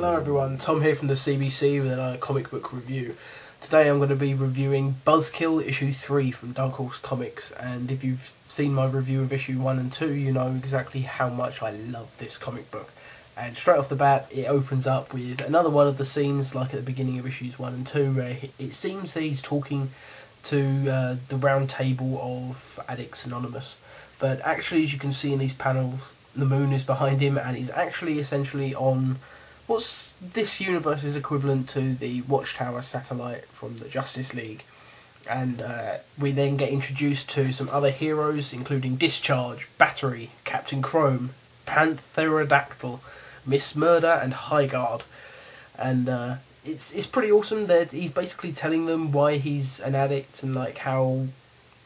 Hello everyone, Tom here from the CBC with another comic book review. Today I'm going to be reviewing Buzzkill issue 3 from Dark Horse Comics, and if you've seen my review of issue 1 and 2 you know exactly how much I love this comic book. And straight off the bat it opens up with another one of the scenes like at the beginning of issues 1 and 2 where it seems that he's talking to the round table of Addicts Anonymous. But actually, as you can see in these panels, the moon is behind him and he's actually essentially on what's this universe's equivalent to the Watchtower satellite from the Justice League. And we then get introduced to some other heroes, including Discharge, Battery, Captain Chrome, Pantherodactyl, Miss Murder, and Highguard. And it's pretty awesome that he's basically telling them why he's an addict and like how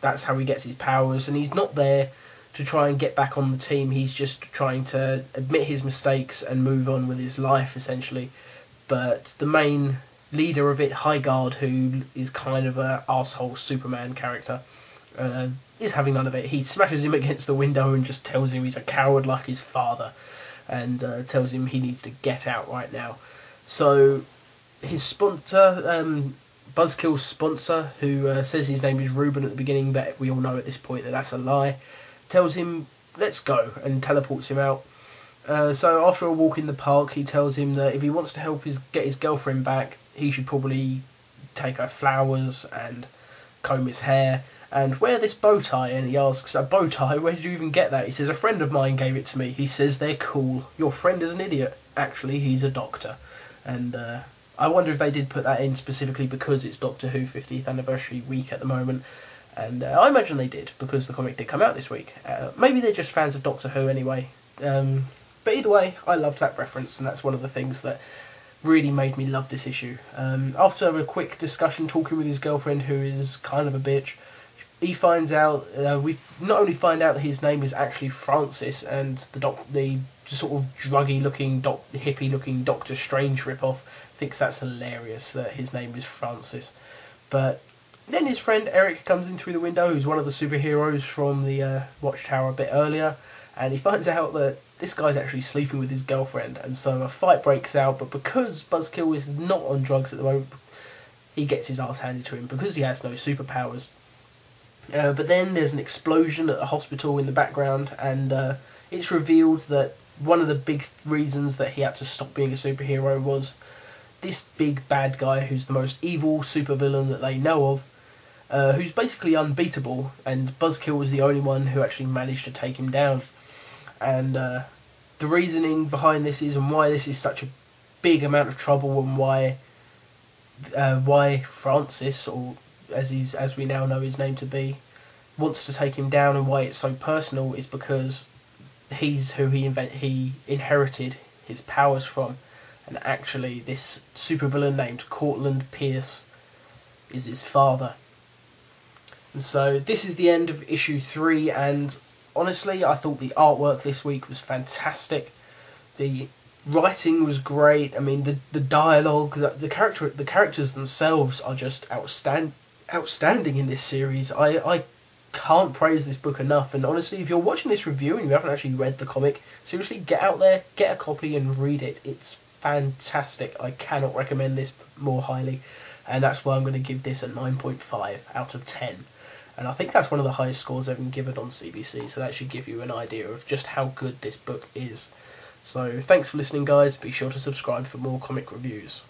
that's how he gets his powers. And he's not there to try and get back on the team, he's just trying to admit his mistakes and move on with his life, essentially. But the main leader of it, Highguard, who is kind of a arsehole Superman character, is having none of it. He smashes him against the window and just tells him he's a coward like his father, and tells him he needs to get out right now. So his sponsor, Buzzkill's sponsor, who says his name is Reuben at the beginning, but we all know at this point that that's a lie, tells him, let's go, and teleports him out. So after a walk in the park, he tells him that if he wants to help get his girlfriend back, he should probably take her flowers and comb his hair and wear this bow tie. And he asks, a bow tie? Where did you even get that? He says, a friend of mine gave it to me. He says, they're cool. Your friend is an idiot. Actually, he's a doctor. And I wonder if they did put that in specifically because it's Doctor Who 50th anniversary week at the moment. And I imagine they did, because the comic did come out this week. Maybe they're just fans of Doctor Who anyway. But either way, I loved that reference, and that's one of the things that really made me love this issue. After a quick discussion talking with his girlfriend, who is kind of a bitch, he finds out, we not only find out that his name is actually Francis, and the sort of druggy-looking, hippie-looking Doctor Strange ripoff thinks that's hilarious, that his name is Francis. But then his friend Eric comes in through the window, who's one of the superheroes from the Watchtower a bit earlier, and he finds out that this guy's actually sleeping with his girlfriend, and so a fight breaks out, but because Buzzkill is not on drugs at the moment, he gets his ass handed to him because he has no superpowers. But then there's an explosion at a hospital in the background, and it's revealed that one of the big reasons that he had to stop being a superhero was this big bad guy who's the most evil supervillain that they know of, who's basically unbeatable, and Buzzkill was the only one who actually managed to take him down. And the reasoning behind this is, and why this is such a big amount of trouble, and why Francis, or as we now know his name to be, wants to take him down, and why it's so personal, is because he's who he inherited his powers from, and actually this supervillain named Cortland Pierce is his father. And so this is the end of issue 3, and honestly I thought the artwork this week was fantastic. The writing was great. I mean, the dialogue, the characters themselves are just outstanding in this series. I can't praise this book enough, and honestly, if you're watching this review and you haven't actually read the comic, seriously get out there, get a copy and read it. It's fantastic. I cannot recommend this more highly, and that's why I'm going to give this a 9.5 out of 10. And I think that's one of the highest scores I've been given on CBC, so that should give you an idea of just how good this book is. So thanks for listening guys, be sure to subscribe for more comic reviews.